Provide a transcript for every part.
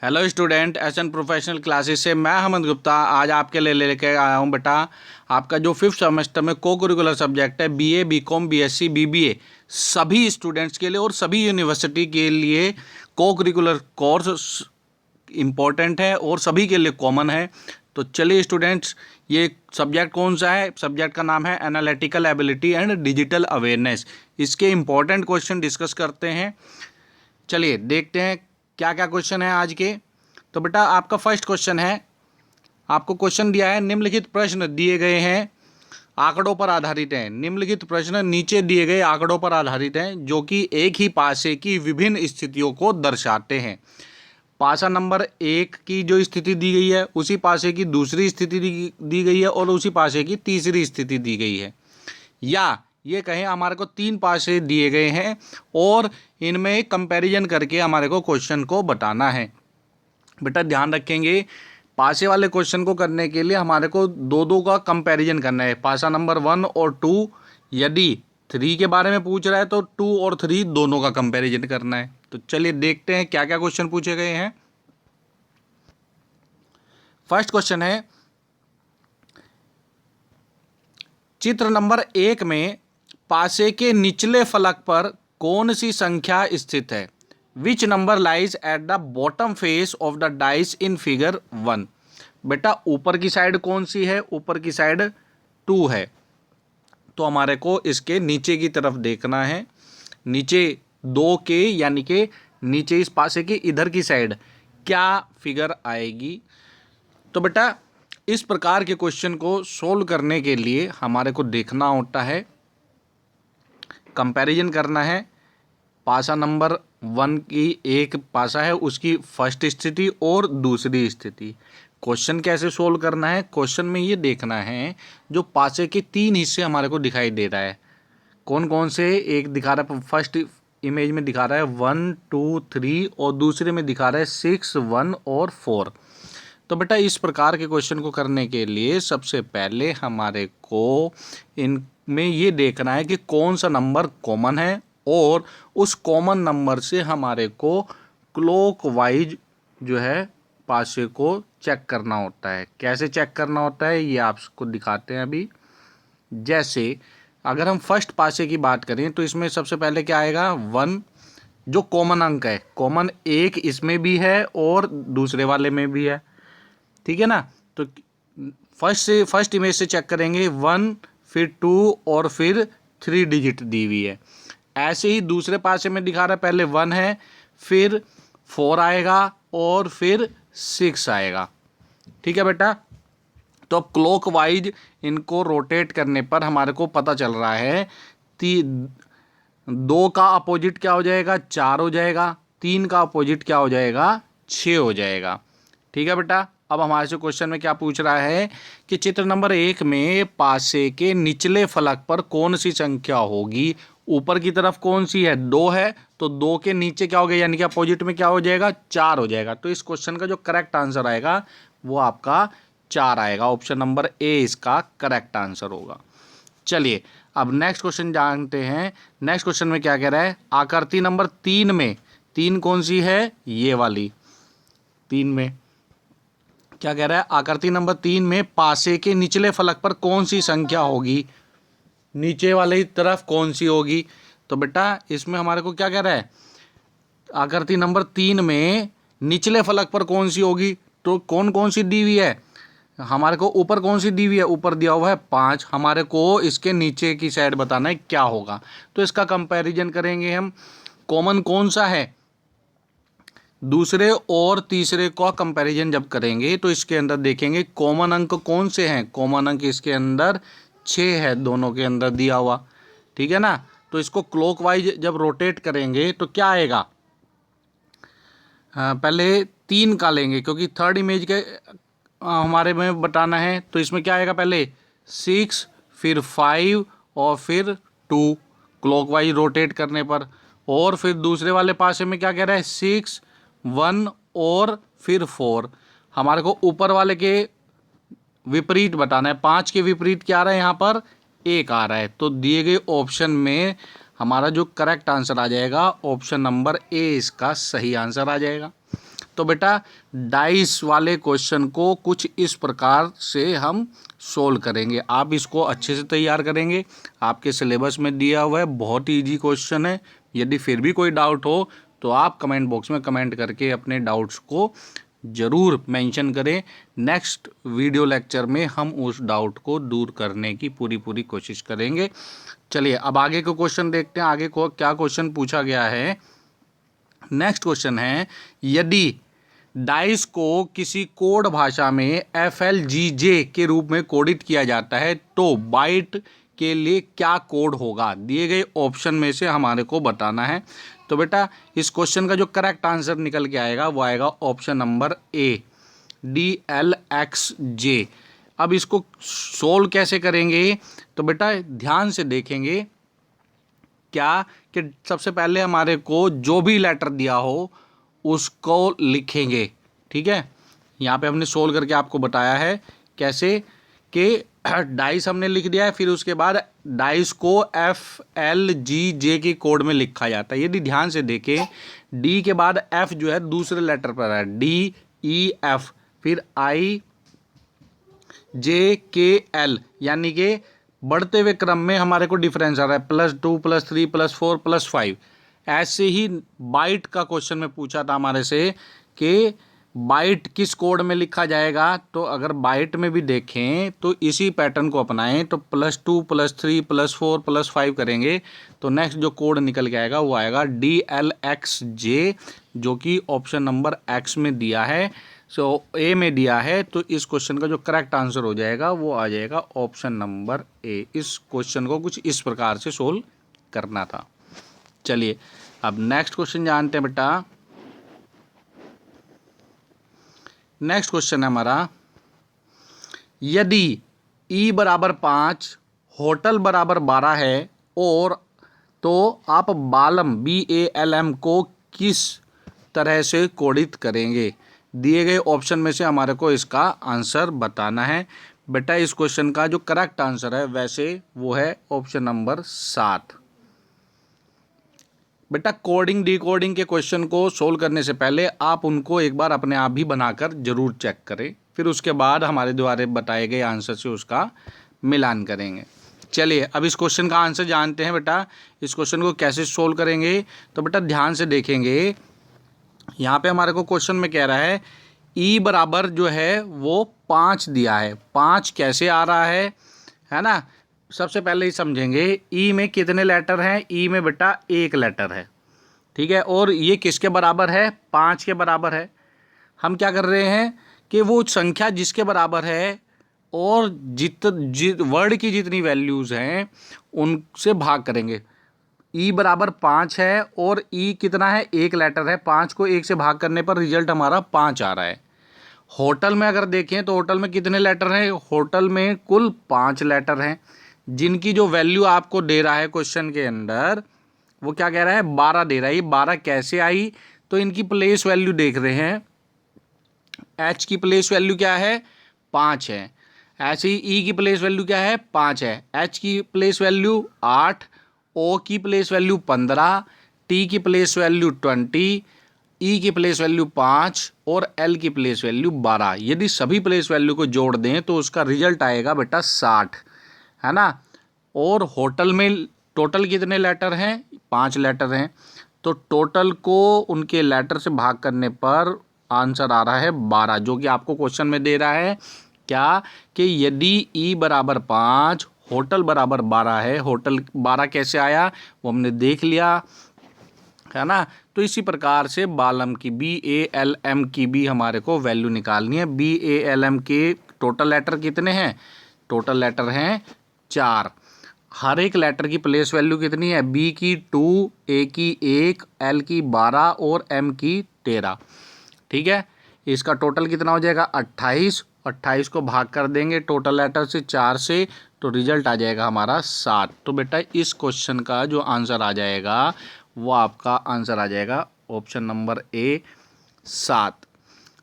Hello student, SN professional classes से मैं अहमद गुप्ता आज आपके लिए लेके आया हूँ बेटा आपका जो 5th सेमेस्टर में को करिकुलर सब्जेक्ट है बीए, बीकॉम, बीएससी, बीबीए सभी स्टूडेंट्स के लिए और सभी यूनिवर्सिटी के लिए को करिकुलर कोर्स इम्पोर्टेंट है और सभी के लिए कॉमन है। तो चलिए स्टूडेंट्स, ये सब्जेक्ट कौन सा है? सब्जेक्ट का नाम है analytical ability and digital awareness. इसके इम्पोर्टेंट क्वेश्चन डिस्कस करते हैं। चलिए देखते हैं क्या क्या क्वेश्चन है आज के। तो बेटा आपका फर्स्ट क्वेश्चन है, आपको क्वेश्चन दिया है निम्नलिखित प्रश्न दिए गए हैं आंकड़ों पर आधारित हैं। निम्नलिखित प्रश्न नीचे दिए गए आंकड़ों पर आधारित हैं जो कि एक ही पासे की विभिन्न स्थितियों को दर्शाते हैं। पासा नंबर 1 की जो स्थिति दी गई है उसी पासे की दूसरी स्थिति दी गई है और उसी पासे की तीसरी स्थिति दी गई है, या ये कहें हमारे को 3 पासे दिए गए हैं और इनमें कंपैरिजन करके हमारे को क्वेश्चन को बताना है। बेटा ध्यान रखेंगे, पासे वाले क्वेश्चन को करने के लिए हमारे को दो का कंपैरिजन करना है। पासा नंबर 1 और 2, यदि 3 के बारे में पूछ रहा है तो 2 और 3 दोनों का कंपैरिजन करना है। तो चलिए देखते हैं क्या क्या क्वेश्चन पूछे गए हैं। फर्स्ट क्वेश्चन है, चित्र नंबर 1 में पासे के निचले फलक पर कौन सी संख्या स्थित है? Which number lies at the bottom face of the dice in figure 1? बेटा ऊपर की साइड कौन सी है? ऊपर की साइड 2 है, तो हमारे को इसके नीचे की तरफ देखना है। नीचे 2 के यानी कि नीचे इस पासे के इधर की साइड क्या फिगर आएगी? तो बेटा इस प्रकार के क्वेश्चन को सोल्व करने के लिए हमारे को देखना होता है, कंपैरिजन करना है। पासा नंबर 1 की एक पासा है उसकी फर्स्ट स्थिति और दूसरी स्थिति। क्वेश्चन कैसे सोल्व करना है? क्वेश्चन में ये देखना है जो पासे के 3 हिस्से हमारे को दिखाई दे रहा है, कौन कौन से? एक दिखा रहा है फर्स्ट इमेज में दिखा रहा है 1 2 3 और दूसरे में दिखा रहा है 6 1 और 4। तो बेटा इस प्रकार के क्वेश्चन को करने के लिए सबसे पहले हमारे को इनमें ये देखना है कि कौन सा नंबर कॉमन है और उस कॉमन नंबर से हमारे को क्लॉकवाइज जो है पासे को चेक करना होता है। कैसे चेक करना होता है ये आपको दिखाते हैं अभी। जैसे अगर हम फर्स्ट पासे की बात करें तो इसमें सबसे पहले क्या आएगा? 1 जो कॉमन अंक है, कॉमन 1 इसमें भी है और दूसरे वाले में भी है, ठीक है ना। तो फर्स्ट इमेज से चेक करेंगे 1 फिर 2 और फिर 3 डिजिट दी हुई है। ऐसे ही दूसरे पासे में दिखा रहा है पहले 1 है फिर 4 आएगा और फिर 6 आएगा, ठीक है बेटा। तो अब क्लॉकवाइज इनको रोटेट करने पर हमारे को पता चल रहा है 2 का अपोजिट क्या हो जाएगा? 4 हो जाएगा। 3 का अपोजिट क्या हो जाएगा? 6 हो जाएगा, ठीक है बेटा। अब हमारे से क्वेश्चन में क्या पूछ रहा है कि चित्र नंबर 1 में पासे के निचले फलक पर कौन सी संख्या होगी? ऊपर की तरफ कौन सी है? 2 है, तो 2 के नीचे क्या हो गया यानी कि अपोजिट में क्या हो जाएगा? 4 हो जाएगा। तो इस क्वेश्चन का जो करेक्ट आंसर आएगा वो आपका 4 आएगा। ऑप्शन नंबर ए इसका करेक्ट आंसर होगा। चलिए अब नेक्स्ट क्वेश्चन जानते हैं। नेक्स्ट क्वेश्चन में क्या कह रहा है? आकृति नंबर 3 में 3 कौन सी है? ये वाली 3 में क्या कह रहा है? आकृति नंबर 3 में पासे के निचले फलक पर कौन सी संख्या होगी? नीचे वाले की तरफ कौन सी होगी? तो बेटा इसमें हमारे को क्या कह रहा है? आकृति नंबर 3 में निचले फलक पर कौन सी होगी? तो कौन कौन सी दी हुई है? हमारे को ऊपर कौन सी दी हुई है? ऊपर दिया हुआ है 5। हमारे को इसके नीचे की साइड बताना है क्या होगा। तो इसका कंपैरिजन करेंगे हम। कॉमन कौन सा है? दूसरे और तीसरे का कंपैरिजन जब करेंगे तो इसके अंदर देखेंगे कॉमन अंक कौन से हैं। कॉमन अंक इसके अंदर 6 है, दोनों के अंदर दिया हुआ, ठीक है ना। तो इसको क्लॉकवाइज जब रोटेट करेंगे तो क्या आएगा? पहले 3 का लेंगे क्योंकि थर्ड इमेज के हमारे में बताना है। तो इसमें क्या आएगा? पहले 6 फिर 5 और फिर 2 क्लॉकवाइज रोटेट करने पर। और फिर दूसरे वाले पासे में क्या कह रहा है? 6 1 और फिर 4। हमारे को ऊपर वाले के विपरीत बताना है। 5 के विपरीत क्या आ रहा है? यहाँ पर 1 आ रहा है। तो दिए गए ऑप्शन में हमारा जो करेक्ट आंसर आ जाएगा ऑप्शन नंबर ए इसका सही आंसर आ जाएगा। तो बेटा डाइस वाले क्वेश्चन को कुछ इस प्रकार से हम सोल्व करेंगे। आप इसको अच्छे से तैयार करेंगे, आपके सिलेबस में दिया हुआ है, बहुत ही ईजी क्वेश्चन है। यदि फिर भी कोई डाउट हो तो आप कमेंट बॉक्स में कमेंट करके अपने डाउट्स को ज़रूर मेंशन करें। नेक्स्ट वीडियो लेक्चर में हम उस डाउट को दूर करने की पूरी कोशिश करेंगे। चलिए अब आगे को क्वेश्चन देखते हैं, आगे को क्या क्वेश्चन पूछा गया है। नेक्स्ट क्वेश्चन है, यदि डाइस को किसी कोड भाषा में FLGJ के रूप में कोडित किया जाता है तो बाइट के लिए क्या कोड होगा? दिए गए ऑप्शन में से हमारे को बताना है। तो बेटा इस क्वेश्चन का जो करेक्ट आंसर निकल के आएगा वो आएगा ऑप्शन नंबर ए, DLXJ। अब इसको सोल्व कैसे करेंगे? तो बेटा ध्यान से देखेंगे क्या कि सबसे पहले हमारे को जो भी लेटर दिया हो उसको लिखेंगे। ठीक है, यहाँ पे हमने सोल्व करके आपको बताया है कैसे कि डाइस हमने लिख दिया है, फिर उसके बाद डाइस को FLGJ के कोड में लिखा जाता है। यदि ध्यान से देखें D के बाद F जो है दूसरे लेटर पर है, DEF, फिर IJKL, यानी कि बढ़ते हुए क्रम में हमारे को डिफरेंस आ रहा है +2 +3 +4 +5। ऐसे ही बाइट का क्वेश्चन में पूछा था हमारे से कि बाइट किस कोड में लिखा जाएगा। तो अगर बाइट में भी देखें तो इसी पैटर्न को अपनाएं तो +2 +3 +4 +5 करेंगे तो नेक्स्ट जो कोड निकल के आएगा वो आएगा DLXJ, जो कि ऑप्शन नंबर X में दिया है, A में दिया है। तो इस क्वेश्चन का जो करेक्ट आंसर हो जाएगा वो आ जाएगा ऑप्शन नंबर A। इस क्वेश्चन को कुछ इस प्रकार से सोल्व करना था। चलिए अब नेक्स्ट क्वेश्चन जानते हैं बेटा। नेक्स्ट क्वेश्चन है हमारा, यदि E बराबर 5 होटल बराबर 12 है और तो आप बालम BALM को किस तरह से कोडित करेंगे? दिए गए ऑप्शन में से हमारे को इसका आंसर बताना है। बेटा इस क्वेश्चन का जो करेक्ट आंसर है वैसे वो है ऑप्शन नंबर 7। बेटा कोडिंग डिकोडिंग के क्वेश्चन को सोल्व करने से पहले आप उनको एक बार अपने आप भी बनाकर जरूर चेक करें, फिर उसके बाद हमारे द्वारा बताए गए आंसर से उसका मिलान करेंगे। चलिए अब इस क्वेश्चन का आंसर जानते हैं बेटा। इस क्वेश्चन को कैसे सोल्व करेंगे? तो बेटा ध्यान से देखेंगे, यहाँ पे हमारे को क्वेश्चन में कह रहा है E बराबर जो है वो 5 दिया है। 5 कैसे आ रहा है ना? सबसे पहले ही समझेंगे E में कितने लेटर हैं। E में बेटा 1 लेटर है, ठीक है, और ये किसके बराबर है? 5 के बराबर है। हम क्या कर रहे हैं कि वो संख्या जिसके बराबर है और वर्ड की जितनी वैल्यूज़ हैं उनसे भाग करेंगे। E बराबर 5 है और E कितना है? 1 लेटर है। 5 को 1 से भाग करने पर रिजल्ट हमारा 5 आ रहा है। होटल में अगर देखें तो होटल में कितने लेटर हैं? होटल में कुल 5 लेटर हैं, जिनकी जो वैल्यू आपको दे रहा है क्वेश्चन के अंदर वो क्या कह रहा है? 12 दे रहा है। ये 12 कैसे आई? तो इनकी प्लेस वैल्यू देख रहे हैं। H की प्लेस वैल्यू क्या है? 5 है। ऐसे ही E की प्लेस वैल्यू क्या है? 5 है। H की प्लेस वैल्यू 8, O की प्लेस वैल्यू 15, T की प्लेस वैल्यू 20, E की प्लेस वैल्यू 5 और L की प्लेस वैल्यू 12। यदि सभी प्लेस वैल्यू को जोड़ दें तो उसका रिजल्ट आएगा बेटा 60, है ना। और होटल में टोटल कितने लेटर हैं? 5 लेटर हैं। तो टोटल को उनके लेटर से भाग करने पर आंसर आ रहा है 12, जो कि आपको क्वेश्चन में दे रहा है क्या कि यदि E बराबर 5 होटल बराबर 12 है। होटल 12 कैसे आया वो हमने देख लिया, है ना। तो इसी प्रकार से बालम की BALM की भी हमारे को वैल्यू निकालनी है। BALM के टोटल लेटर कितने हैं? टोटल लेटर हैं 4। हर एक लेटर की प्लेस वैल्यू कितनी है? B की 2, A की 1, L की 12 और M की 13, ठीक है। इसका टोटल कितना हो जाएगा? 28। 28 को भाग कर देंगे टोटल लेटर से 4 से, तो रिजल्ट आ जाएगा हमारा 7। तो बेटा इस क्वेश्चन का जो आंसर आ जाएगा वो आपका आंसर आ जाएगा ऑप्शन नंबर A, 7।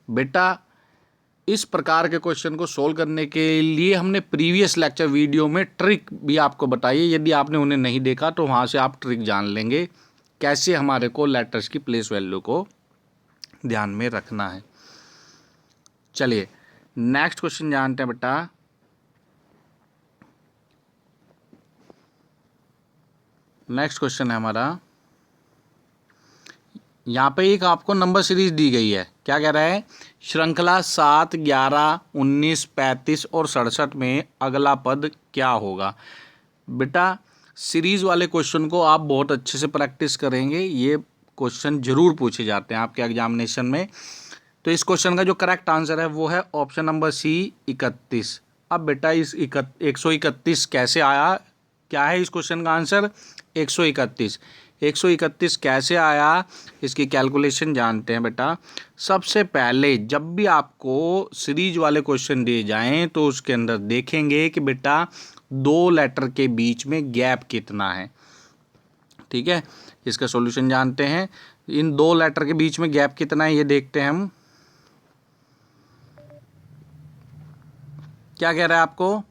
बेटा इस प्रकार के क्वेश्चन को सोल्व करने के लिए हमने प्रीवियस लेक्चर वीडियो में ट्रिक भी आपको बताई है। यदि आपने उन्हें नहीं देखा तो वहाँ से आप ट्रिक जान लेंगे कैसे हमारे को लेटर्स की प्लेस वैल्यू को ध्यान में रखना है। चलिए नेक्स्ट क्वेश्चन जानते हैं बेटा। नेक्स्ट क्वेश्चन है हमारा, यहाँ पे एक आपको नंबर सीरीज दी गई है। क्या कह रहा है? श्रृंखला 7, 11, 19, 35 और 67 में अगला पद क्या होगा? बेटा सीरीज वाले क्वेश्चन को आप बहुत अच्छे से प्रैक्टिस करेंगे, ये क्वेश्चन जरूर पूछे जाते हैं आपके एग्जामिनेशन में। तो इस क्वेश्चन का जो करेक्ट आंसर है वो है ऑप्शन नंबर सी 31। अब बेटा इस 131 कैसे आया? क्या है इस क्वेश्चन का आंसर? 131। 131 कैसे आया, इसकी कैलकुलेशन जानते हैं बेटा। सबसे पहले जब भी आपको सीरीज वाले क्वेश्चन दिए जाएं तो उसके अंदर देखेंगे कि बेटा 2 लेटर के बीच में गैप कितना है। ठीक है, इसका सॉल्यूशन जानते हैं। इन 2 लेटर के बीच में गैप कितना है ये देखते हैं हम। क्या कह रहा है आपको?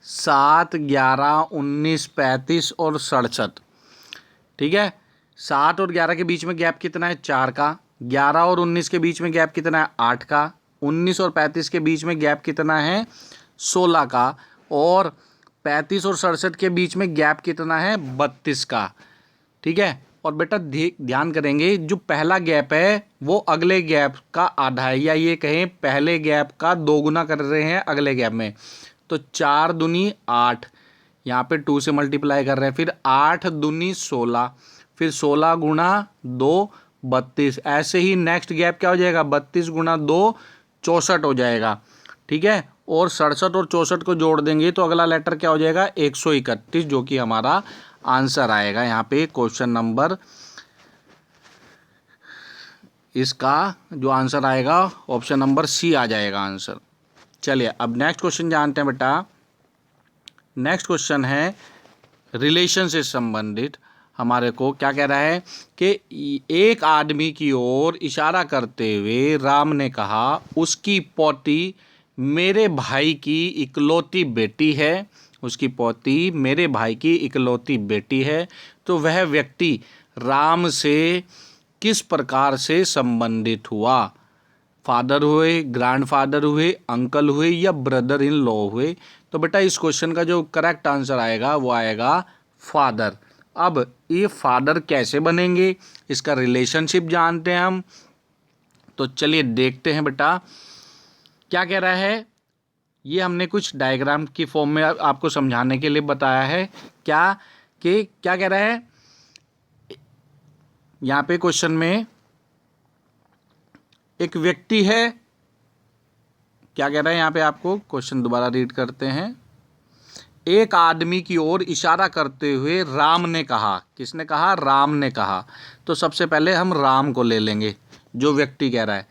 7, 11, 19, 35 और 67। ठीक है, 7 और 11 के बीच में गैप कितना है? 4 का। 11 और 19 के बीच में गैप कितना है? 8 का। 19 और 35 के बीच में गैप कितना है? 16 का। और 35 और 67 के बीच में गैप कितना है? 32 का। ठीक है, और बेटा ध्यान करेंगे जो पहला गैप है वो अगले गैप का आधा है, या ये कहें पहले गैप का 2 गुना कर रहे हैं अगले गैप में। तो 4 दूनी 8, यहाँ पे 2 से मल्टीप्लाई कर रहे हैं, फिर 8 दूनी 16, फिर 16 गुणा 2 32। ऐसे ही नेक्स्ट गैप क्या हो जाएगा? 32 गुणा 2 64 हो जाएगा। ठीक है, और 67 और 64 को जोड़ देंगे तो अगला लेटर क्या हो जाएगा? 131, जो कि हमारा आंसर आएगा यहाँ पे क्वेश्चन नंबर। इसका जो आंसर आएगा ऑप्शन नंबर सी आ जाएगा आंसर। चलिए अब नेक्स्ट क्वेश्चन जानते हैं बेटा। नेक्स्ट क्वेश्चन है रिलेशन से संबंधित। हमारे को क्या कह रहा है कि एक आदमी की ओर इशारा करते हुए राम ने कहा, उसकी पोती मेरे भाई की इकलौती बेटी है। उसकी पोती मेरे भाई की इकलौती बेटी है। तो वह व्यक्ति राम से किस प्रकार से संबंधित हुआ? फादर हुए, ग्रैंडफादर हुए, अंकल हुए या ब्रदर इन लॉ हुए? तो बेटा इस क्वेश्चन का जो करेक्ट आंसर आएगा वो आएगा फादर। अब ये फादर कैसे बनेंगे, इसका रिलेशनशिप जानते हैं हम। तो चलिए देखते हैं बेटा क्या कह रहा है। ये हमने कुछ डायग्राम की फॉर्म में आपको समझाने के लिए बताया है। क्या कह रहा है यहाँ पे क्वेश्चन में? एक व्यक्ति है। क्या कह रहा है यहाँ पे? आपको क्वेश्चन दोबारा रीड करते हैं। एक आदमी की ओर इशारा करते हुए राम ने कहा। किसने कहा? राम ने कहा। तो सबसे पहले हम राम को ले लेंगे, जो व्यक्ति कह रहा है।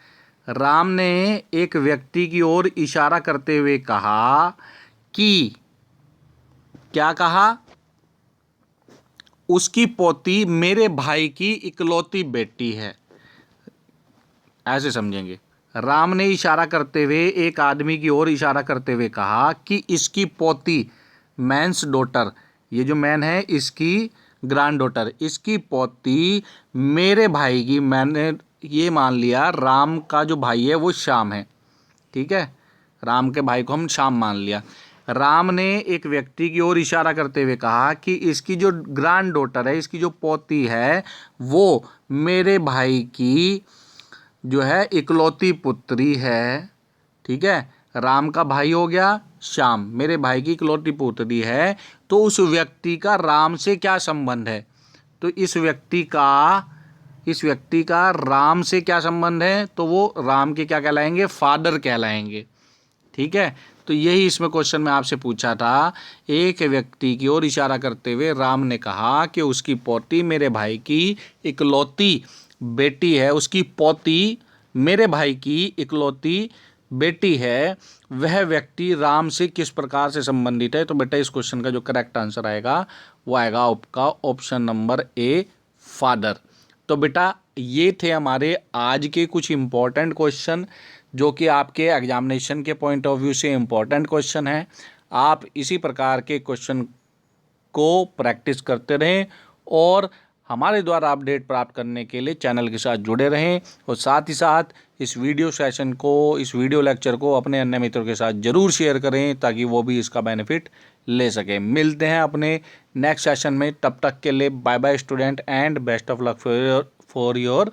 राम ने एक व्यक्ति की ओर इशारा करते हुए कहा कि, क्या कहा? उसकी पोती मेरे भाई की इकलौती बेटी है। ऐसे समझेंगे। राम ने इशारा करते हुए एक आदमी की ओर इशारा करते हुए कहा कि इसकी पोती, मैन्स डॉटर, ये जो मैन है इसकी ग्रैंड डॉटर, इसकी पोती मेरे भाई की, मैंने ये मान लिया राम का जो भाई है वो श्याम है। ठीक है, राम के भाई को हम श्याम मान लिया। राम ने एक व्यक्ति की ओर इशारा करते हुए कहा कि इसकी जो ग्रैंड डॉटर है, इसकी जो पोती है वो मेरे भाई की जो है इकलौती पुत्री है। ठीक है, राम का भाई हो गया श्याम, मेरे भाई की इकलौती पुत्री है। तो उस व्यक्ति का राम से क्या संबंध है? तो इस व्यक्ति का राम से क्या संबंध है? तो वो राम के क्या कहलाएंगे? फादर कहलाएंगे। ठीक है, तो यही इसमें क्वेश्चन में आपसे पूछा था। एक व्यक्ति की ओर इशारा करते हुए राम ने कहा कि उसकी पोती मेरे भाई की इकलौती बेटी है। उसकी पोती मेरे भाई की इकलौती बेटी है। वह व्यक्ति राम से किस प्रकार से संबंधित है? तो बेटा इस क्वेश्चन का जो करेक्ट आंसर आएगा वो आएगा आपका ऑप्शन नंबर ए, फादर। तो बेटा ये थे हमारे आज के कुछ इम्पोर्टेंट क्वेश्चन, जो कि आपके एग्जामिनेशन के पॉइंट ऑफ व्यू से इम्पोर्टेंट क्वेश्चन है। आप इसी प्रकार के क्वेश्चन को प्रैक्टिस करते रहें और हमारे द्वारा अपडेट प्राप्त करने के लिए चैनल के साथ जुड़े रहें और साथ ही साथ इस वीडियो सेशन को, इस वीडियो लेक्चर को अपने अन्य मित्रों के साथ ज़रूर शेयर करें ताकि वो भी इसका बेनिफिट ले सकें। मिलते हैं अपने नेक्स्ट सेशन में, तब तक के लिए bye bye student and best of luck for your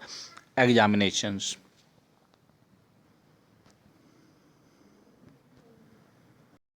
examinations.